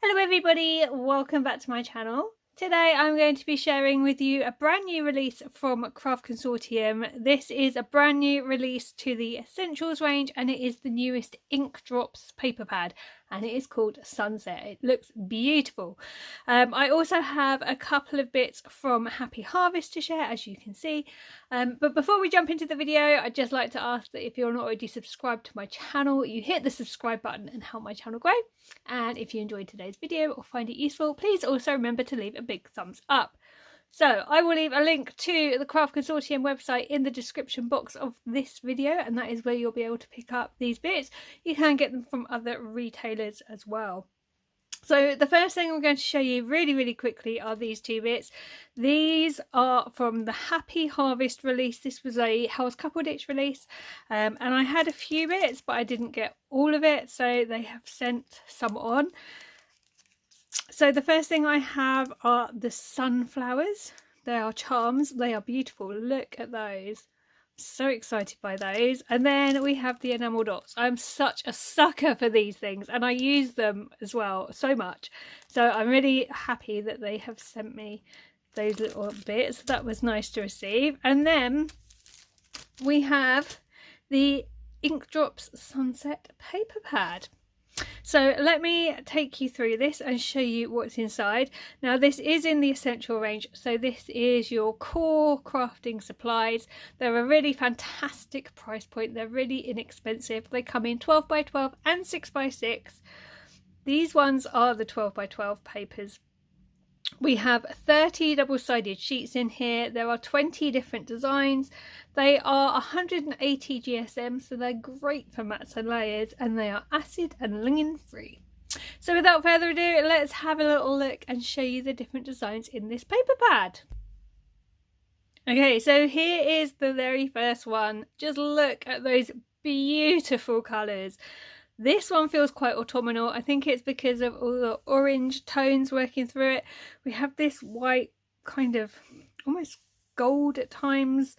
Hello everybody, welcome back to my channel. Today I'm going to be sharing with you a brand new release from Craft Consortium. This is a brand new release to the Essentials range and it is the newest Inkdrops paper pad and it is called Sunset. It looks beautiful. I also have a couple of bits from Happy Harvest to share, as you can see. But before we jump into the video, I'd just like to ask that if you're not already subscribed to my channel, you hit the subscribe button and help my channel grow. And if you enjoyed today's video or find it useful, please also remember to leave a big thumbs up. So I will leave a link to the Craft Consortium website in the description box of this video, and that is where you'll be able to pick up these bits. You can get them from other retailers as well. So the first thing I'm going to show you really quickly are these two bits. These are from the Happy Harvest release. This was a House Couple Ditch release, and I had a few bits but I didn't get all of it, so they have sent some on. So the first thing I have are the sunflowers. They are charms. They are beautiful. Look at those. So excited by those. And then we have the enamel dots. I'm such a sucker for these things and I use them as well so much. So I'm really happy that they have sent me those little bits. That was nice to receive. And then we have the Inkdrops Sunset paper pad. So let me take you through this and show you what's inside. Now this is in the essential range, so this is your core crafting supplies. They're a really fantastic price point. They're really inexpensive. They come in 12x12 and 6x6. These ones are the 12x12 papers. We have 30 double-sided sheets in here. There are 20 different designs. They are 180 GSM, so they're great for mats and layers, and they are acid and lignin free. So without further ado, let's have a little look and show you the different designs in this paper pad. Okay, so here is the very first one. Just look at those beautiful colours. This one feels quite autumnal. I think it's because of all the orange tones working through it. We have this white kind of almost gold at times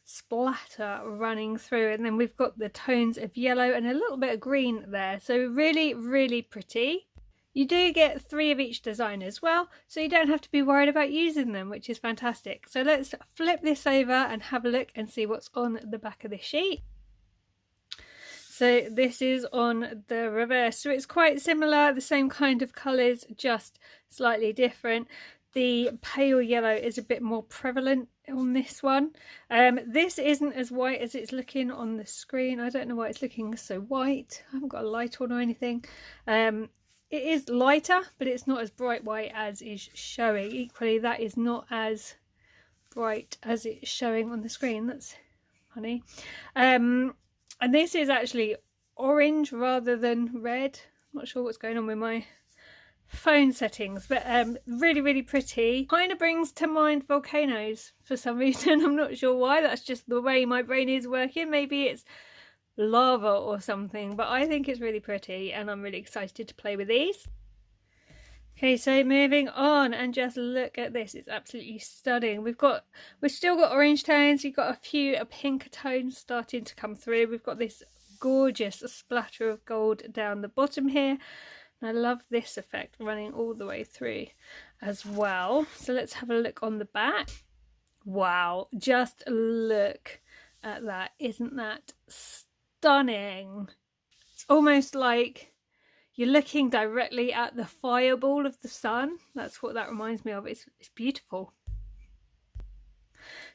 splatter running through, and then we've got the tones of yellow and a little bit of green there. So really pretty. You do get 3 of each design as well, so you don't have to be worried about using them, which is fantastic. So let's flip this over and have a look and see what's on the back of this sheet. So this is on the reverse, so it's quite similar, the same kind of colours, just slightly different. The pale yellow is a bit more prevalent on this one. This isn't as white as it's looking on the screen. I don't know why it's looking so white. I haven't got a light on or anything. It is lighter, but it's not as bright white as is showing. Equally, that is not as bright as it's showing on the screen. That's funny. And this is actually orange rather than red. I'm not sure what's going on with my phone settings, but really pretty. Kind of brings to mind volcanoes for some reason. I'm not sure why. That's just the way my brain is working. Maybe it's lava or something, but I think it's really pretty and I'm really excited to play with these. Okay, so moving on, and just look at this. It's absolutely stunning. We've still got orange tones. You've got a few pink tones starting to come through. We've got this gorgeous splatter of gold down the bottom here. And I love this effect running all the way through as well. So let's have a look on the back. Wow, just look at that. Isn't that stunning? It's almost like you're looking directly at the fireball of the sun. That's what that reminds me of. It's beautiful.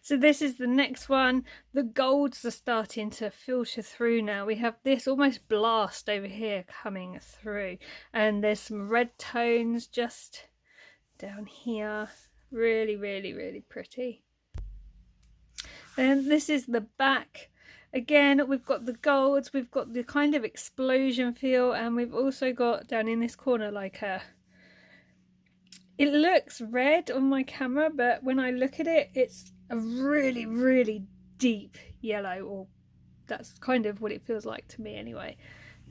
So this is the next one. The golds are starting to filter through now. We have this almost blast over here coming through. And there's some red tones just down here. Really pretty. Then this is the back. Again, we've got the golds, we've got the kind of explosion feel, and we've also got down in this corner like it looks red on my camera, but when I look at it, it's a really deep yellow, or that's kind of what it feels like to me anyway.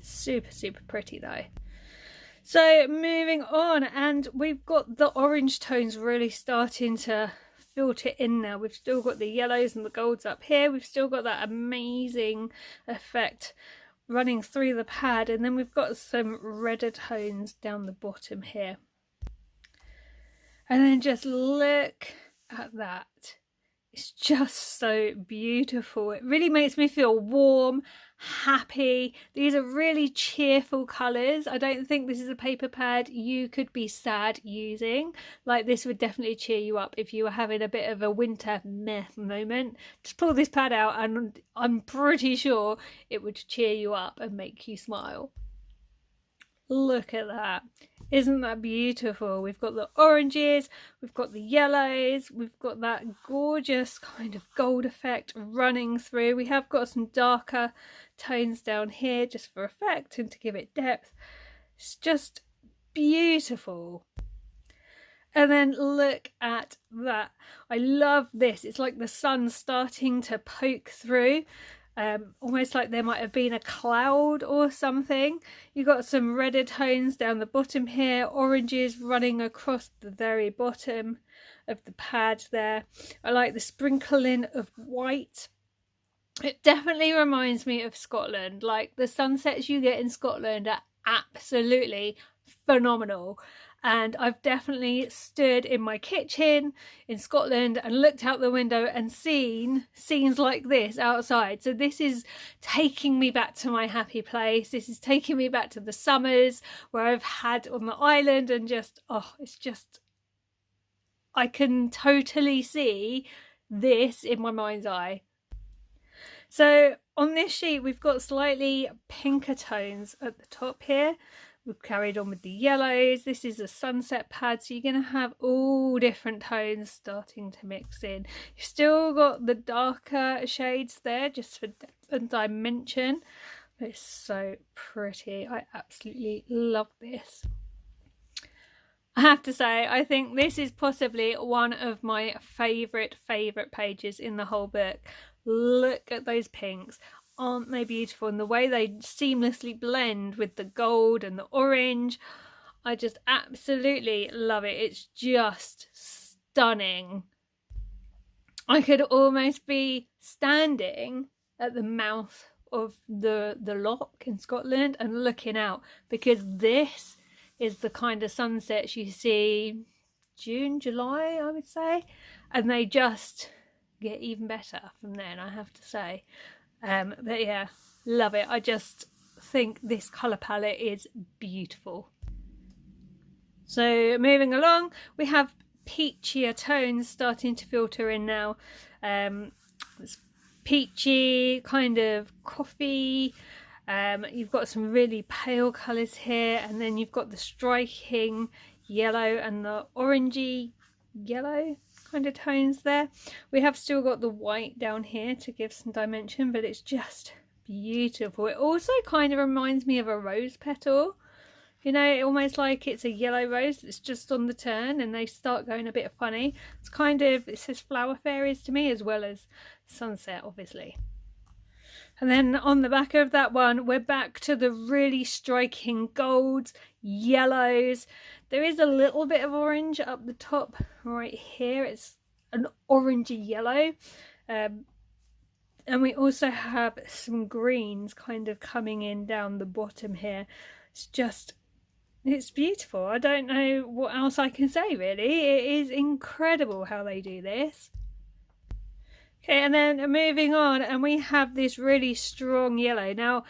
Super pretty though. So moving on, and we've got the orange tones really starting to filter in now. We've still got the yellows and the golds up here. We've still got that amazing effect running through the pad, and then we've got some redder tones down the bottom here. And then just look at that. It's just so beautiful. It really makes me feel warm, happy. These are really cheerful colours. I don't think this is a paper pad you could be sad using. Like, this would definitely cheer you up if you were having a bit of a winter meh moment. Just pull this pad out and I'm pretty sure it would cheer you up and make you smile. Look at that. Isn't that beautiful? We've got the oranges, we've got the yellows, we've got that gorgeous kind of gold effect running through. We have got some darker tones down here just for effect and to give it depth. It's just beautiful. And then look at that. I love this. It's like the sun starting to poke through. Almost like there might have been a cloud or something. You've got some redder tones down the bottom here, oranges running across the very bottom of the pad there. I like the sprinkling of white. It definitely reminds me of Scotland. Like, the sunsets you get in Scotland are absolutely phenomenal. And I've definitely stood in my kitchen in Scotland and looked out the window and seen scenes like this outside. So this is taking me back to my happy place. This is taking me back to the summers where I've had on the island, and just, oh, it's just, I can totally see this in my mind's eye. So on this sheet, we've got slightly pinker tones at the top here. We've carried on with the yellows. This is a sunset pad, so you're going to have all different tones starting to mix in. You've still got the darker shades there just for depth and dimension. It's so pretty. I absolutely love this. I have to say, I think this is possibly one of my favourite pages in the whole book. Look at those pinks. Aren't they beautiful? And the way they seamlessly blend with the gold and the orange, I just absolutely love it. It's just stunning. I could almost be standing at the mouth of the loch in Scotland and looking out, because this is the kind of sunsets you see June, July, I would say, and they just get even better from then, I have to say. But yeah, love it. I just think this colour palette is beautiful. So moving along, we have peachier tones starting to filter in now. It's peachy, kind of coffee. You've got some really pale colours here, and then you've got the striking yellow and the orangey yellow kind of tones there. We have still got the white down here to give some dimension, but it's just beautiful. It also kind of reminds me of a rose petal, you know, almost like it's a yellow rose that's just on the turn and they start going a bit funny. It's kind of, it says flower fairies to me, as well as sunset, obviously. And then on the back of that one, we're back to the really striking golds, yellows. There is a little bit of orange up the top right here. It's an orangey yellow. And we also have some greens kind of coming in down the bottom here. It's beautiful. I don't know what else I can say, really. It is incredible how they do this. Okay, and then moving on, and we have this really strong yellow. Now,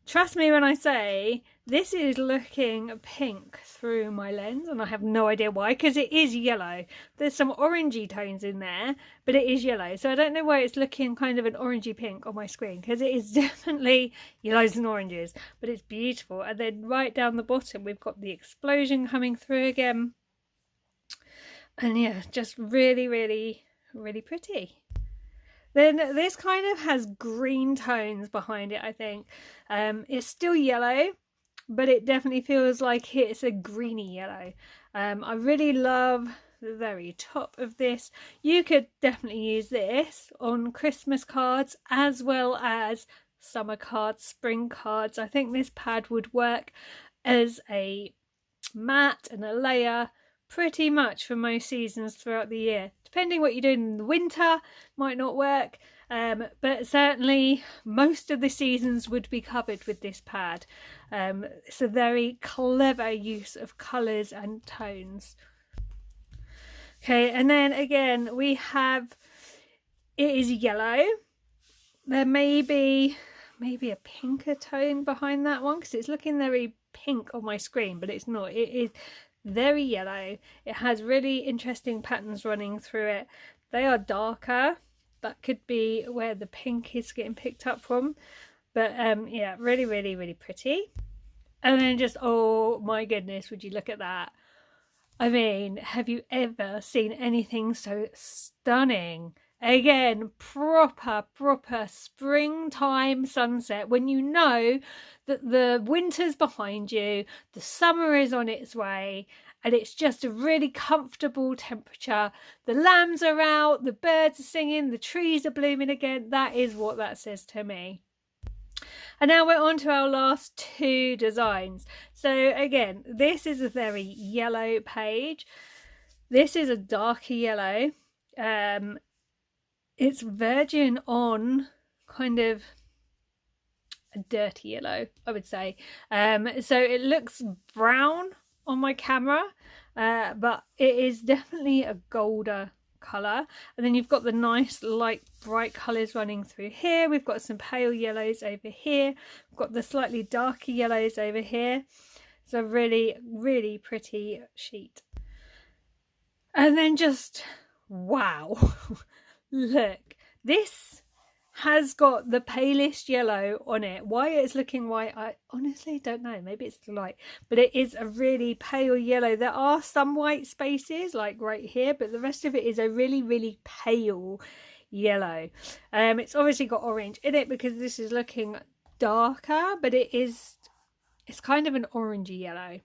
trust me when I say this is looking pink through my lens, and I have no idea why, because it is yellow. There's some orangey tones in there, but it is yellow. So I don't know why it's looking kind of an orangey pink on my screen, because it is definitely yellows and oranges, but it's beautiful. And then right down the bottom, we've got the explosion coming through again. And yeah, just really, really, really pretty. Then this kind of has green tones behind it, I think. It's still yellow, but it definitely feels like it's a greeny yellow. I really love the very top of this. You could definitely use this on Christmas cards as well as summer cards, spring cards. I think this pad would work as a mat and a layer pretty much for most seasons throughout the year. Depending what you're doing in the winter, might not work, but certainly most of the seasons would be covered with this pad. It's a very clever use of colours and tones. Okay, and then again we have, it is yellow. There may be a pinker tone behind that one because it's looking very pink on my screen, but it's not. It is very yellow. It has really interesting patterns running through it. They are darker. That could be where the pink is getting picked up from, but yeah, really, really, really pretty. And then just, oh my goodness, would you look at that? I mean, have you ever seen anything so stunning? Again, proper springtime sunset, when you know that the winter's behind you, the summer is on its way, and it's just a really comfortable temperature. The lambs are out, the birds are singing, the trees are blooming again. That is what that says to me. And now we're on to our last two designs. So again, this is a very yellow page. This is a darker yellow. It's virgin on kind of a dirty yellow, I would say. So it looks brown on my camera, but it is definitely a golder colour. And then you've got the nice light bright colours running through here. We've got some pale yellows over here. We've got the slightly darker yellows over here. It's a really, really pretty sheet. And then just wow. Look, this has got the palest yellow on it. Why it's looking white, I honestly don't know. Maybe it's the light, but it is a really pale yellow. There are some white spaces like right here, but the rest of it is a really, really pale yellow. It's obviously got orange in it because this is looking darker, but it's kind of an orangey yellow.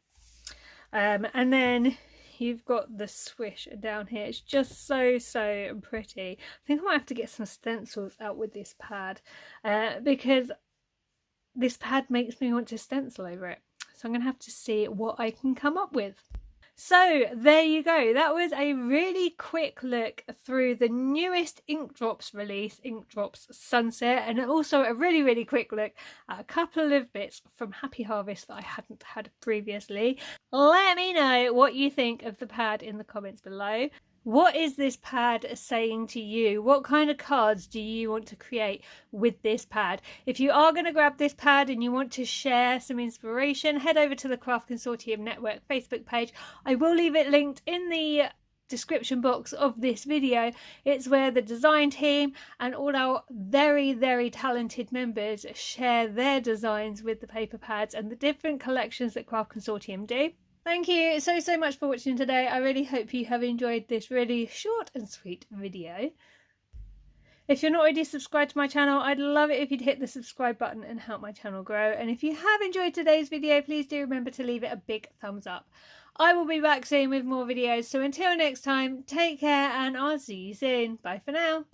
And then you've got the swish down here. It's just so pretty. I think I might have to get some stencils out with this pad because this pad makes me want to stencil over it. So I'm going to have to see what I can come up with. So there you go. That was a really quick look through the newest Inkdrops release, Inkdrops Sunset, and also a really, really quick look at a couple of bits from Happy Harvest that I hadn't had previously. Let me know what you think of the pad in the comments below. What is this pad saying to you? What kind of cards do you want to create with this pad? If you are going to grab this pad and you want to share some inspiration, head over to the Craft Consortium Network Facebook page. I will leave it linked in the description box of this video. It's where the design team and all our very, very talented members share their designs with the paper pads and the different collections that Craft Consortium do. Thank you so much for watching today. I really hope you have enjoyed this really short and sweet video. If you're not already subscribed to my channel, I'd love it if you'd hit the subscribe button and help my channel grow. And if you have enjoyed today's video, please do remember to leave it a big thumbs up. I will be back soon with more videos. So until next time, take care and I'll see you soon. Bye for now.